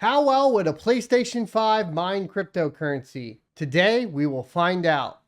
How well would a PlayStation 5 mine cryptocurrency? Today, we will find out.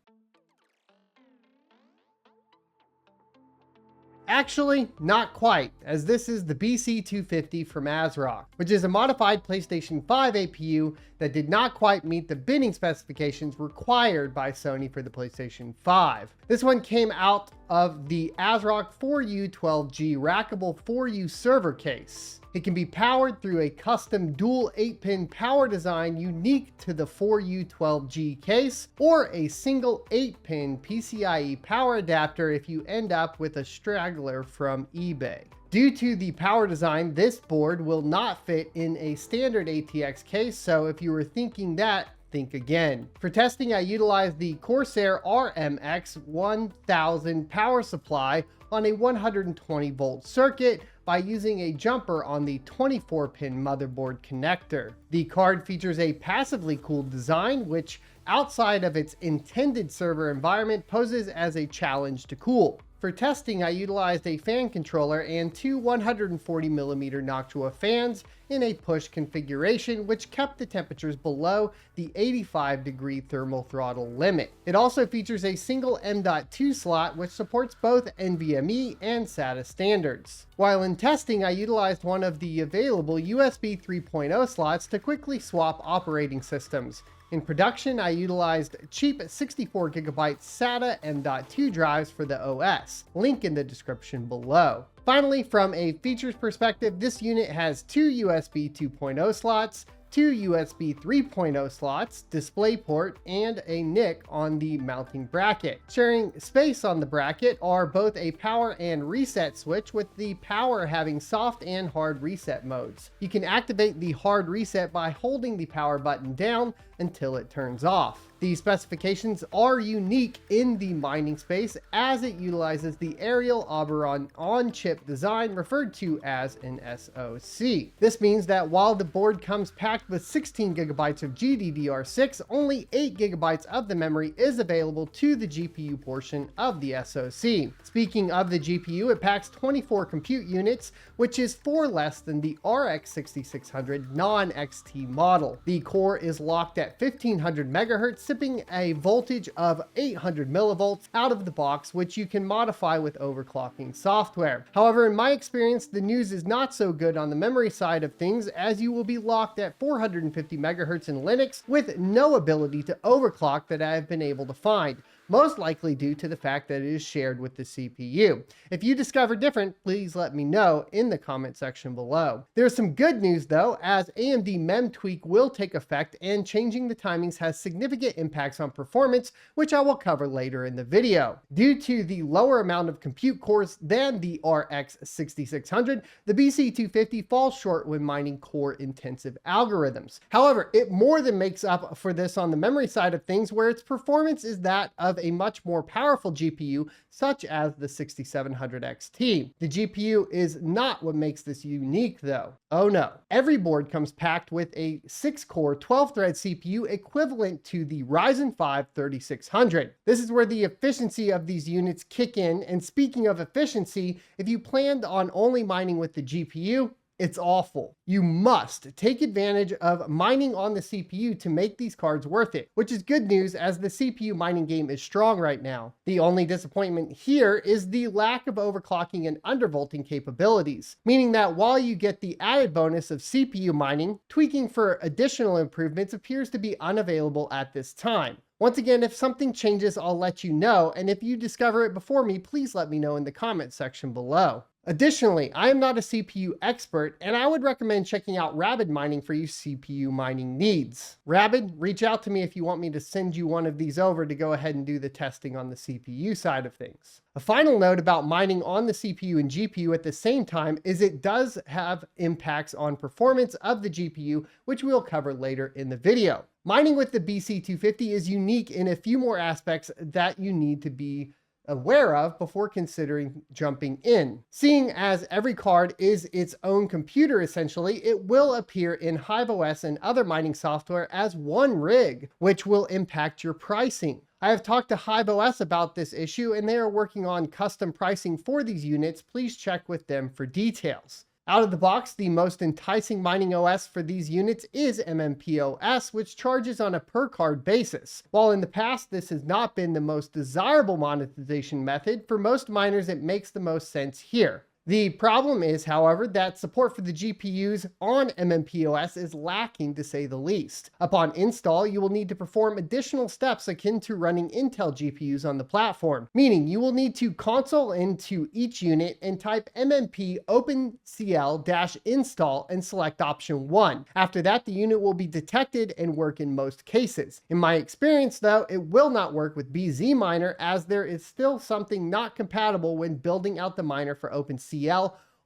Actually, not quite, as this is the BC-250 from ASRock, which is a modified PlayStation 5 APU that did not quite meet the binning specifications required by Sony for the PlayStation 5. This one came out of the ASRock 4U12G rackable 4U server case. It can be powered through a custom dual 8-pin power design unique to the 4U12G case, or a single 8-pin PCIe power adapter if you end up with a straggler from eBay. Due to the power design, this board will not fit in a standard ATX case, so if you were thinking that, think again. For testing, I utilized the Corsair RMX 1000 power supply on a 120 volt circuit by using a jumper on the 24-pin motherboard connector. The card features a passively cooled design, which outside of its intended server environment poses as a challenge to cool. For testing, I utilized a fan controller and two 140mm Noctua fans in a push configuration, which kept the temperatures below the 85-degree thermal throttle limit. It also features a single M.2 slot, which supports both NVMe and SATA standards. While in testing, I utilized one of the available USB 3.0 slots to quickly swap operating systems. In production, I utilized cheap 64GB SATA M.2 drives for the OS. Link in the description below. Finally, from a features perspective, this unit has two USB 2.0 slots, two USB 3.0 slots, DisplayPort, and a NIC on the mounting bracket. Sharing space on the bracket are both a power and reset switch, with the power having soft and hard reset modes. You can activate the hard reset by holding the power button down until it turns off. The specifications are unique in the mining space, as it utilizes the Ariel Oberon on-chip design referred to as an SoC. This means that while the board comes packed with 16GB of GDDR6, only 8GB of the memory is available to the GPU portion of the SoC. Speaking of the GPU, it packs 24 compute units, which is 4 less than the RX 6600 non-XT model. The core is locked at 1500 MHz, sipping a voltage of 800 millivolts out of the box, which you can modify with overclocking software. However, in my experience, the news is not so good on the memory side of things, as you will be locked at 450 MHz in Linux with no ability to overclock that I have been able to find, most likely due to the fact that it is shared with the CPU. If you discover different, please let me know in the comment section below. There's some good news though, as AMD MEM tweak will take effect, and changing the timings has significant impacts on performance, which I will cover later in the video. Due to the lower amount of compute cores than the RX 6600, the BC-250 falls short when mining core intensive algorithms. However, it more than makes up for this on the memory side of things, where its performance is that of a much more powerful GPU, such as the 6700 XT. The GPU is not what makes this unique though. Oh no. Every board comes packed with a 6-core 12-thread CPU equivalent to the Ryzen 5 3600. This is where the efficiency of these units kick in, and speaking of efficiency, if you planned on only mining with the GPU, it's awful. You must take advantage of mining on the CPU to make these cards worth it, which is good news as the CPU mining game is strong right now. The only disappointment here is the lack of overclocking and undervolting capabilities, meaning that while you get the added bonus of CPU mining, tweaking for additional improvements appears to be unavailable at this time. Once again, if something changes, I'll let you know, and if you discover it before me, please let me know in the comment section below. Additionally, I am not a CPU expert, and I would recommend checking out Rabid Mining for your CPU mining needs. Rabid, reach out to me if you want me to send you one of these over to go ahead and do the testing on the CPU side of things. A final note about mining on the CPU and GPU at the same time is it does have impacts on performance of the GPU, which we'll cover later in the video. Mining with the BC-250 is unique in a few more aspects that you need to be aware of before considering jumping in. Seeing as every card is its own computer essentially, it will appear in HiveOS and other mining software as one rig, which will impact your pricing. I have talked to HiveOS about this issue, and they are working on custom pricing for these units. Please check with them for details. Out of the box, the most enticing mining OS for these units is MMPOS, which charges on a per card basis. While in the past this has not been the most desirable monetization method, for most miners it makes the most sense here. The problem is, however, that support for the GPUs on MMPOS is lacking, to say the least. Upon install, you will need to perform additional steps akin to running Intel GPUs on the platform, meaning you will need to console into each unit and type MMP opencl-install and select option 1. After that, the unit will be detected and work in most cases. In my experience, though, it will not work with BZ Miner, as there is still something not compatible when building out the miner for OpenCL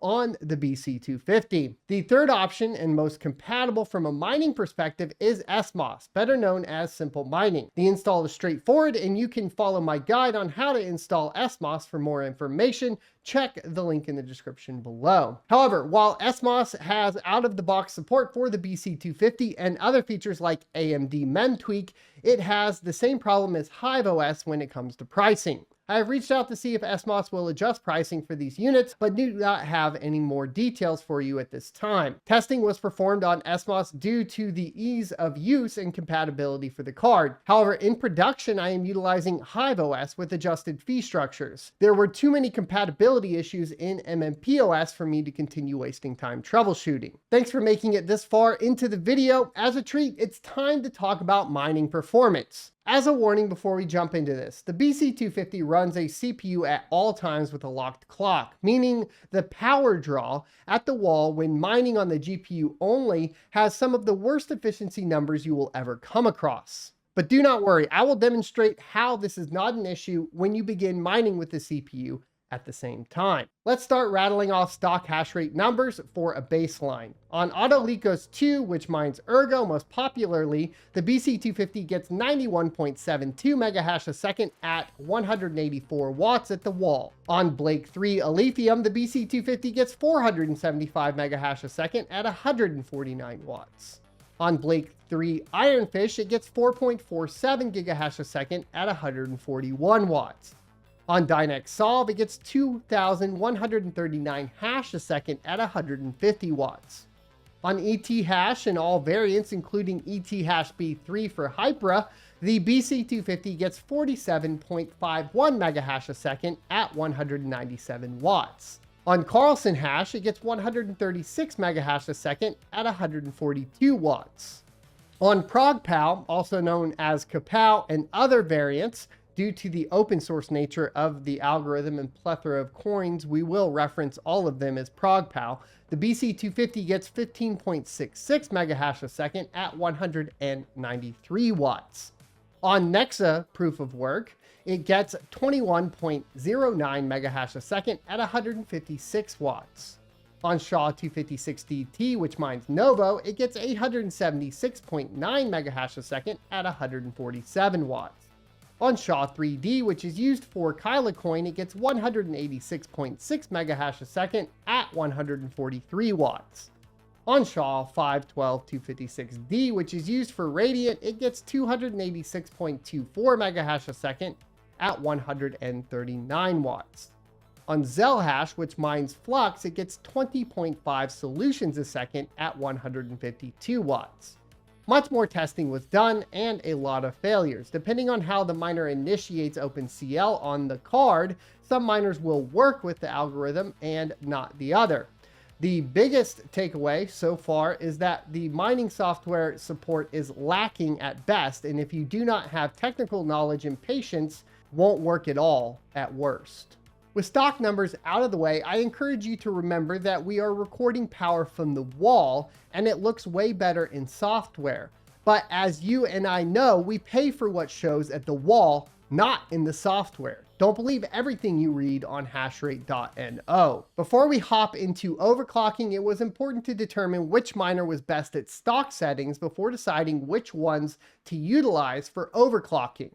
on the BC-250. The third option, and most compatible from a mining perspective, is SMOS, better known as Simple Mining. The install is straightforward, and you can follow my guide on how to install SMOS for more information. Check the link in the description below. However, while SMOS has out-of-the-box support for the BC-250 and other features like AMD MemTweak, it has the same problem as HiveOS when it comes to pricing. I have reached out to see if SMOS will adjust pricing for these units, but do not have any more details for you at this time. Testing was performed on SMOS due to the ease of use and compatibility for the card. However, in production, I am utilizing HiveOS with adjusted fee structures. There were too many compatibility issues in MMPOS for me to continue wasting time troubleshooting. Thanks for making it this far into the video. As a treat, it's time to talk about mining performance. As a warning before we jump into this, the BC-250 runs a CPU at all times with a locked clock, meaning the power draw at the wall when mining on the GPU only has some of the worst efficiency numbers you will ever come across. But do not worry, I will demonstrate how this is not an issue when you begin mining with the CPU at the same time. Let's start rattling off stock hash rate numbers for a baseline. On Autolycos 2, which mines Ergo most popularly, the BC-250 gets 91.72 megahash a second at 184 watts at the wall. On Blake 3 Alephium, the BC-250 gets 475 megahash a second at 149 watts. On Blake 3 Ironfish, it gets 4.47 gigahash a second at 141 watts. On Dynex Solve, it gets 2,139 hash a second at 150 watts. On ET Hash and all variants, including ET Hash B3 for Hypera, the BC-250 gets 47.51 megahash a second at 197 watts. On Carlson Hash, it gets 136 megahash a second at 142 watts. On ProgPow, also known as Kapow and other variants, due to the open source nature of the algorithm and plethora of coins, we will reference all of them as ProgPow. The BC-250 gets 15.66 megahash a second at 193 watts. On Nexa Proof of Work, it gets 21.09 megahash a second at 156 watts. On SHA-256DT, which mines Novo, it gets 876.9 megahash a second at 147 watts. On SHA-3D, which is used for Kyla coin, it gets 186.6 megahash a second at 143 watts. On SHA-512-256D, which is used for Radiant, it gets 286.24 megahash a second at 139 watts. On ZIL Hash, which mines Flux, it gets 20.5 solutions a second at 152 watts. Much more testing was done and a lot of failures. Depending on how the miner initiates OpenCL on the card, some miners will work with the algorithm and not the other. The biggest takeaway so far is that the mining software support is lacking at best, and if you do not have technical knowledge and patience, won't work at all at worst. With stock numbers out of the way, I encourage you to remember that we are recording power from the wall and it looks way better in software. But as you and I know, we pay for what shows at the wall, not in the software. Don't believe everything you read on hashrate.no. Before we hop into overclocking, it was important to determine which miner was best at stock settings before deciding which ones to utilize for overclocking.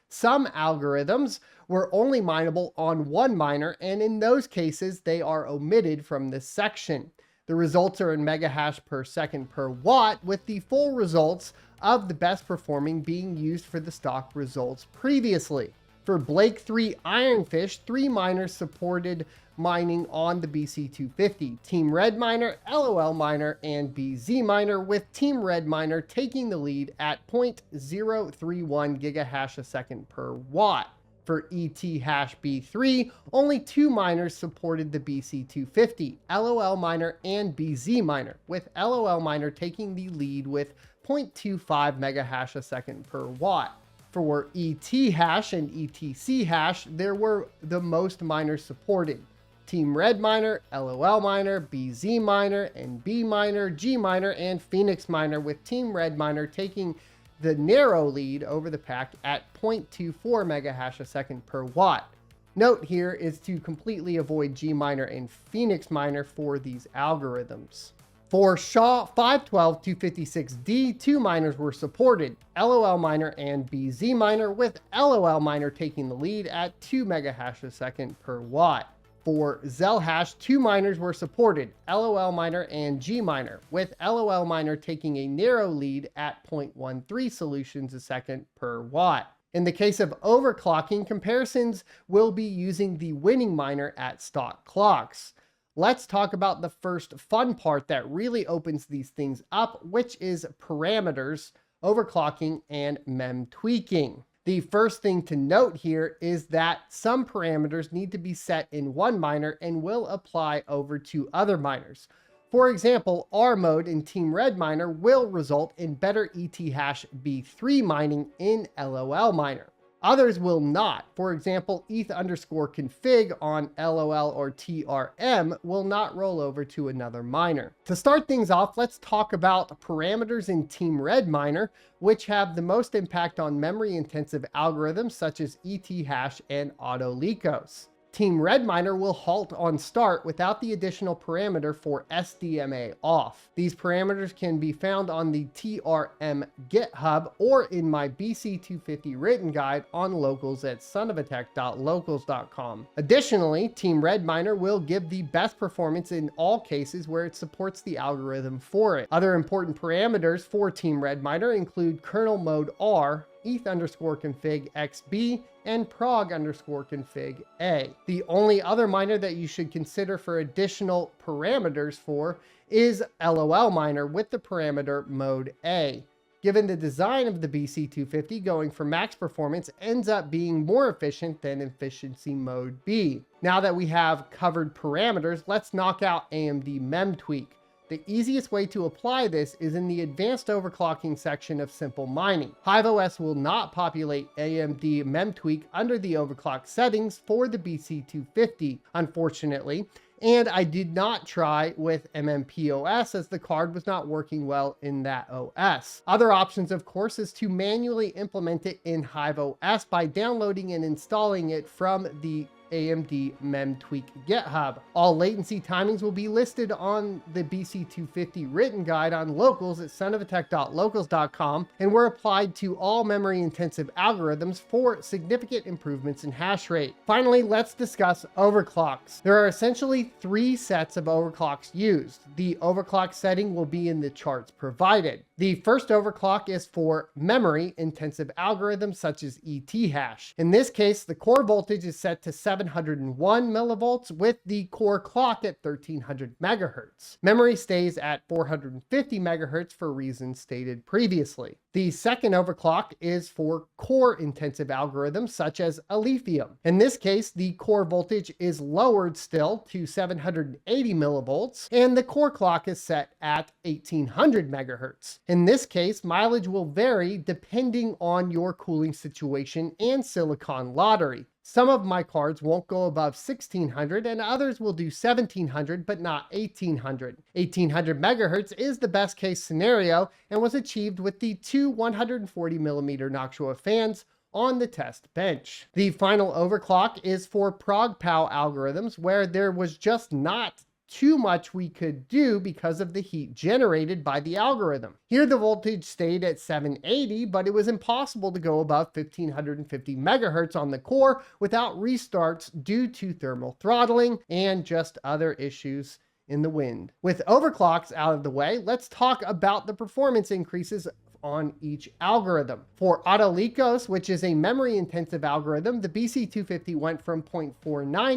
Some algorithms were only mineable on one miner, and in those cases, they are omitted from this section. The results are in megahash per second per watt, with the full results of the best performing being used for the stock results previously. For Blake 3 Ironfish, 3 miners supported mining on the BC-250. Team Red Miner, LOL Miner, and BZ Miner, with Team Red Miner taking the lead at 0.031 gigahash a second per watt. For ETH B3, only 2 miners supported the BC-250, LOL Miner and BZ Miner, with LOL Miner taking the lead with 0.25 megahash a second per watt. For ETH hash and ETC hash, there were the most miners supported. Team Red Miner, LOL Miner, BZ Miner, and B Miner, G Miner, and Phoenix Miner, with Team Red Miner taking the narrow lead over the pack at 0.24 megahash a second per watt. Note here is to completely avoid G Miner and Phoenix Miner for these algorithms. For SHA 512-256D, 2 miners were supported, LOL Miner and BZ Miner, with LOL Miner taking the lead at 2 megahash a second per watt. For ZIL hash, 2 miners were supported, LOL Miner and G Miner, with LOL Miner taking a narrow lead at 0.13 solutions a second per watt. In the case of overclocking, comparisons will be using the winning miner at stock clocks. Let's talk about the first fun part that really opens these things up, which is parameters, overclocking, and mem tweaking. The first thing to note here is that some parameters need to be set in one miner and will apply over to other miners. For example, R mode in Team Red Miner will result in better ETH hash B3 mining in LOL Miner. Others will not. For example, ETH_config on LOL or TRM will not roll over to another miner. To start things off, let's talk about parameters in Team Red Miner, which have the most impact on memory-intensive algorithms such as ETH hash and AutoLeakos. Team Red Miner will halt on start without the additional parameter for SDMA off. These parameters can be found on the TRM GitHub or in my BC-250 written guide on locals at sonofatech.locals.com. Additionally, Team Red Miner will give the best performance in all cases where it supports the algorithm for it. Other important parameters for Team Red Miner include kernel mode R, ETH_config XB, and prog_config A. The only other miner that you should consider for additional parameters for is LOL Miner with the parameter mode A. Given the design of the BC-250, going for max performance ends up being more efficient than efficiency mode B. Now that we have covered parameters, let's knock out AMD mem tweak. The easiest way to apply this is in the advanced overclocking section of SimpleMining. HiveOS will not populate AMD mem tweak under the overclock settings for the BC-250, unfortunately, and I did not try with MMPOS as the card was not working well in that OS. Other options, of course, is to manually implement it in HiveOS by downloading and installing it from the AMD mem tweak GitHub. All latency timings will be listed on the BC-250 written guide on locals at sonofatech.locals.com and were applied to all memory intensive algorithms for significant improvements in hash rate. Finally, let's discuss overclocks. There are essentially 3 sets of overclocks used. The overclock setting will be in the charts provided. The first overclock is for memory intensive algorithms such as ETH hash. In this case, the core voltage is set to 701 millivolts with the core clock at 1300 megahertz. Memory stays at 450 megahertz for reasons stated previously. The second overclock is for core intensive algorithms such as Alephium. In this case, the core voltage is lowered still to 780 millivolts and the core clock is set at 1800 megahertz. In this case, mileage will vary depending on your cooling situation and silicon lottery. Some of my cards won't go above 1600 and others will do 1700 but not 1800. 1800 megahertz is the best case scenario and was achieved with the 2 140mm Noctua fans on the test bench. The final overclock is for ProgPow algorithms where there was just not too much we could do because of the heat generated by the algorithm. Here the voltage stayed at 780, but it was impossible to go above 1550 megahertz on the core without restarts due to thermal throttling and just other issues in the wind. With overclocks out of the way, let's talk about the performance increases on each algorithm. For Autolicos, which is a memory-intensive algorithm, the BC-250 went from 0.49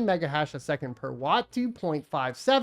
megahash a second per watt to 0.57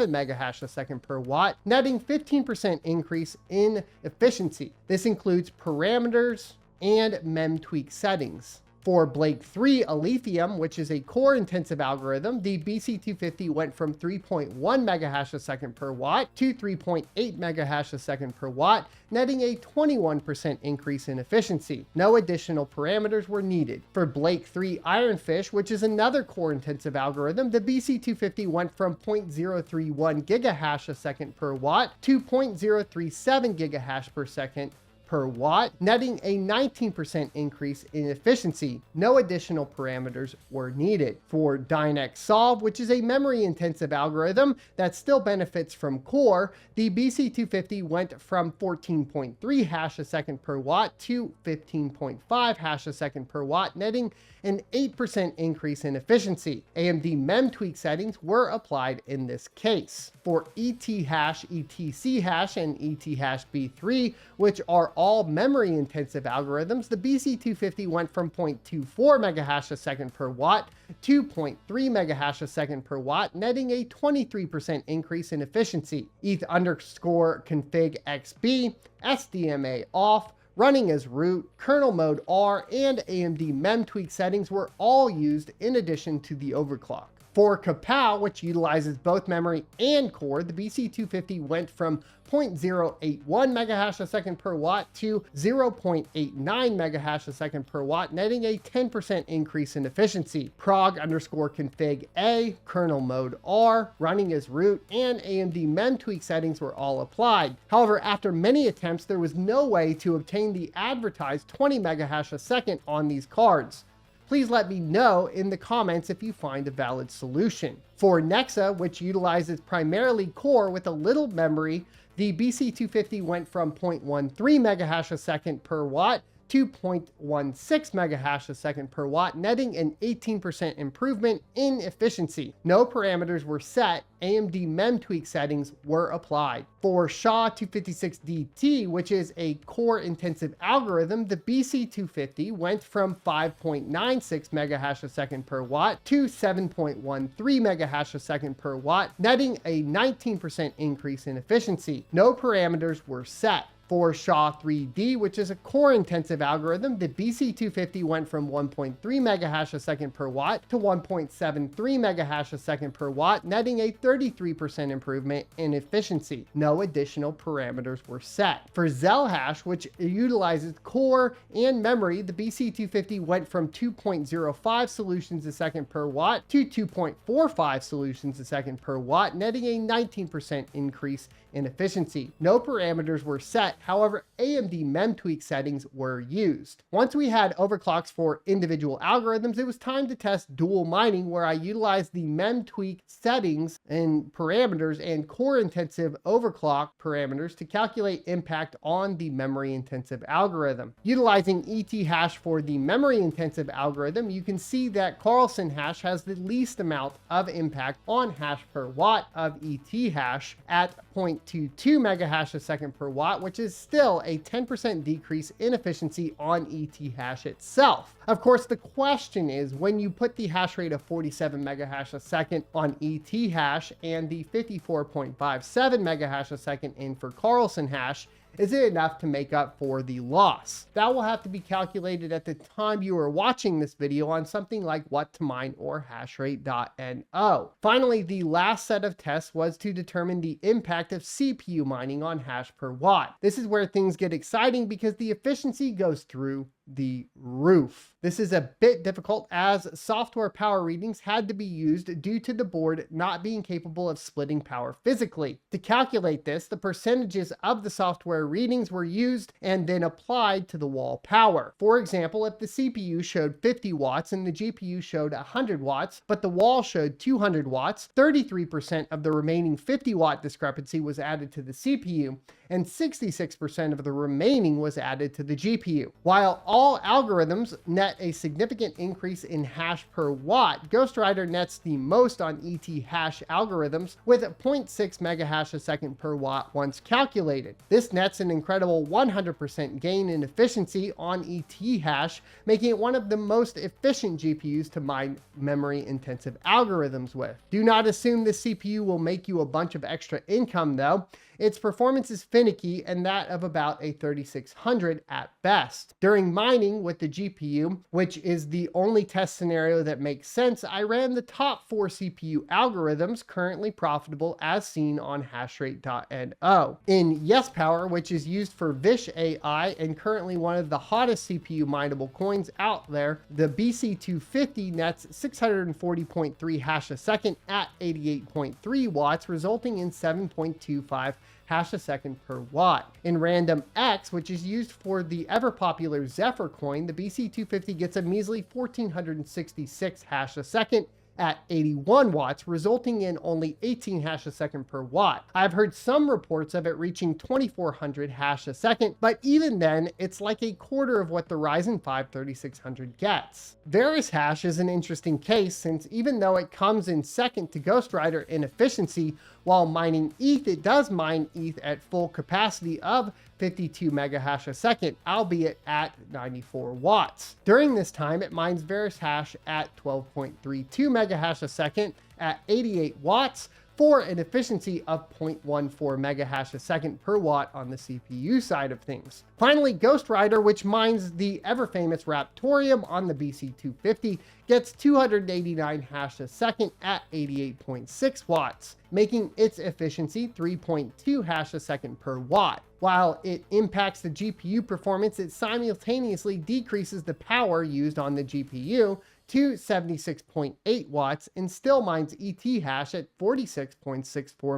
megahash a second per watt, netting 15% increase in efficiency. This includes parameters and mem tweak settings. For Blake 3 Lithium, which is a core-intensive algorithm, the BC-250 went from 3.1 megahash a second per watt to 3.8 megahash a second per watt, netting a 21% increase in efficiency. No additional parameters were needed. For Blake 3 Ironfish, which is another core-intensive algorithm, the BC-250 went from 0.031 gigahash a second per watt to 0.037 gigahash per second per watt, netting a 19% increase in efficiency. No additional parameters were needed. For Dynex Solve, which is a memory-intensive algorithm that still benefits from core, the BC-250 went from 14.3 hash a second per watt to 15.5 hash a second per watt, netting an 8% increase in efficiency. AMD mem tweak settings were applied in this case. For ET hash, ETC hash, and ET hash B3, which are all memory-intensive algorithms, the BC-250 went from 0.24 megahash a second per watt to 0.3 megahash a second per watt, netting a 23% increase in efficiency. ETH_config XB, SDMA off, running as root, kernel mode R, and AMD mem tweak settings were all used in addition to the overclock. For Kapow, which utilizes both memory and core, the BC-250 went from 0.081 megahash a second per watt to 0.89 megahash a second per watt, netting a 10% increase in efficiency. Prog_config A, kernel mode R, running as root, and AMD mem tweak settings were all applied. However, after many attempts, there was no way to obtain the advertised 20 megahash a second on these cards. Please let me know in the comments if you find a valid solution. For Nexa, which utilizes primarily core with a little memory, the BC-250 went from 0.13 megahash a second per watt to 0.16 megahash a second per watt, netting an 18% improvement in efficiency. No parameters were set. AMD mem tweak settings were applied. For SHA-256DT, which is a core-intensive algorithm, the BC-250 went from 5.96 megahash a second per watt to 7.13 megahash a second per watt, netting a 19% increase in efficiency. No parameters were set. For SHA-3D, which is a core-intensive algorithm, the BC-250 went from 1.3 megahash a second per watt to 1.73 megahash a second per watt, netting a 33% improvement in efficiency. No additional parameters were set. For ZIL hash, which utilizes core and memory, the BC-250 went from 2.05 solutions a second per watt to 2.45 solutions a second per watt, netting a 19% increase in efficiency. No parameters were set. However, AMD mem tweak settings were used. Once we had overclocks for individual algorithms, it was time to test dual mining, where I utilized the mem tweak settings and parameters and core intensive overclock parameters to calculate impact on the memory intensive algorithm. Utilizing ET hash for the memory intensive algorithm, you can see that Carlson hash has the least amount of impact on hash per watt of ET hash at 0.22 megahash a second per watt, which is still a 10% decrease in efficiency on ET hash itself. Of course, the question is, when you put the hash rate of 47 megahash a second on ET hash and the 54.57 megahash a second in for Carlson hash, is it enough to make up for the loss? That will have to be calculated at the time you are watching this video on something like what to mine or hashrate.no. Finally, the last set of tests was to determine the impact of CPU mining on hash per watt. This is where things get exciting because the efficiency goes through the roof. This is a bit difficult as software power readings had to be used due to the board not being capable of splitting power physically. To calculate this, the percentages of the software readings were used and then applied to the wall power. For example, if the CPU showed 50 watts and the GPU showed 100 watts, but the wall showed 200 watts, 33% of the remaining 50 watt discrepancy was added to the CPU, and 66% of the remaining was added to the GPU. While all algorithms net a significant increase in hash per watt, Ghostwriter nets the most on ET hash algorithms with 0.6 megahash a second per watt once calculated. This nets an incredible 100% gain in efficiency on ET hash, making it one of the most efficient GPUs to mine memory-intensive algorithms with. Do not assume the CPU will make you a bunch of extra income though. Its performance is finicky and that of about a 3600 at best. During mining with the GPU, which is the only test scenario that makes sense, I ran the top 4 CPU algorithms currently profitable as seen on hashrate.no. In YesPower, which is used for Vish AI and currently one of the hottest CPU mineable coins out there, the BC-250 nets 640.3 hash a second at 88.3 watts, resulting in 7.25 hash a second per watt. In Random X, which is used for the ever popular Zephyr coin, the BC-250 gets a measly 1466 hash a second at 81 watts, resulting in only 18 hash a second per watt. I've heard some reports of it reaching 2400 hash a second, but even then, it's like a quarter of what the Ryzen 5 3600 gets. Verus is an interesting case since even though it comes in second to Ghostwriter in efficiency, while mining ETH, it does mine ETH at full capacity of 52 megahash a second, albeit at 94 watts. During this time, it mines Verus hash at 12.32 megahash a second at 88 watts for an efficiency of 0.14 megahash a second per watt on the CPU side of things. Finally, Ghostwriter, which mines the ever famous Raptorium on the BC-250, gets 289 hash a second at 88.6 watts, making its efficiency 3.2 hash a second per watt. While it impacts the GPU performance, it simultaneously decreases the power used on the GPU to 76.8 watts and still mines ET hash at 46.64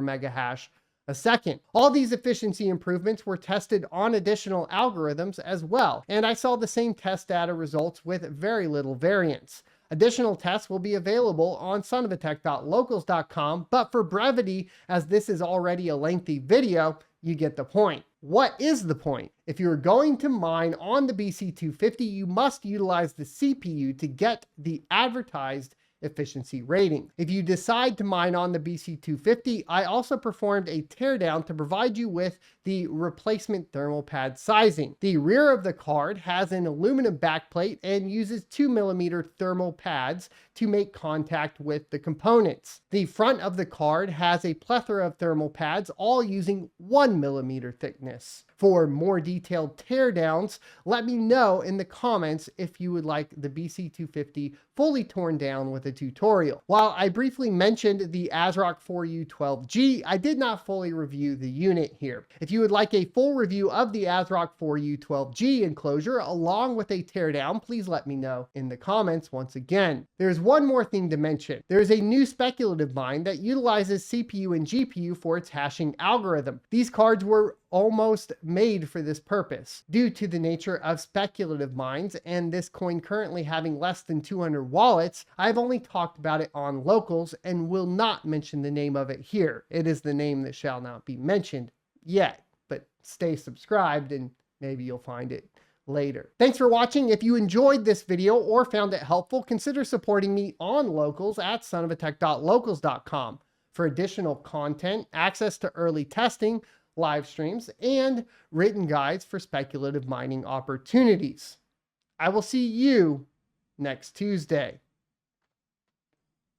megahash a second. All these efficiency improvements were tested on additional algorithms as well, and I saw the same test data results with very little variance. Additional tests will be available on sonofatech.locals.com, but for brevity, as this is already a lengthy video, you get the point. What is the point? If you're going to mine on the BC-250, you must utilize the CPU to get the advertised efficiency rating. If you decide to mine on the BC-250, I also performed a teardown to provide you with the replacement thermal pad sizing. The rear of the card has an aluminum backplate and uses 2mm thermal pads to make contact with the components. The front of the card has a plethora of thermal pads, all using 1mm thickness. For more detailed teardowns, let me know in the comments if you would like the BC-250 fully torn down with a tutorial. While I briefly mentioned the ASRock 4U12G, I did not fully review the unit here. If you would like a full review of the ASRock 4U12G enclosure along with a teardown, please let me know in the comments once again. There's one more thing to mention. There's a new speculative mine that utilizes CPU and GPU for its hashing algorithm. These cards were almost made for this purpose. Due to the nature of speculative mines and this coin currently having less than 200 wallets, I've only talked about it on locals and will not mention the name of it here. It is the name that shall not be mentioned yet, but stay subscribed and maybe you'll find it later. Thanks for watching. If you enjoyed this video or found it helpful, consider supporting me on locals at sonofatech.locals.com for additional content, access to early testing, live streams, and written guides for speculative mining opportunities. I will see you next Tuesday.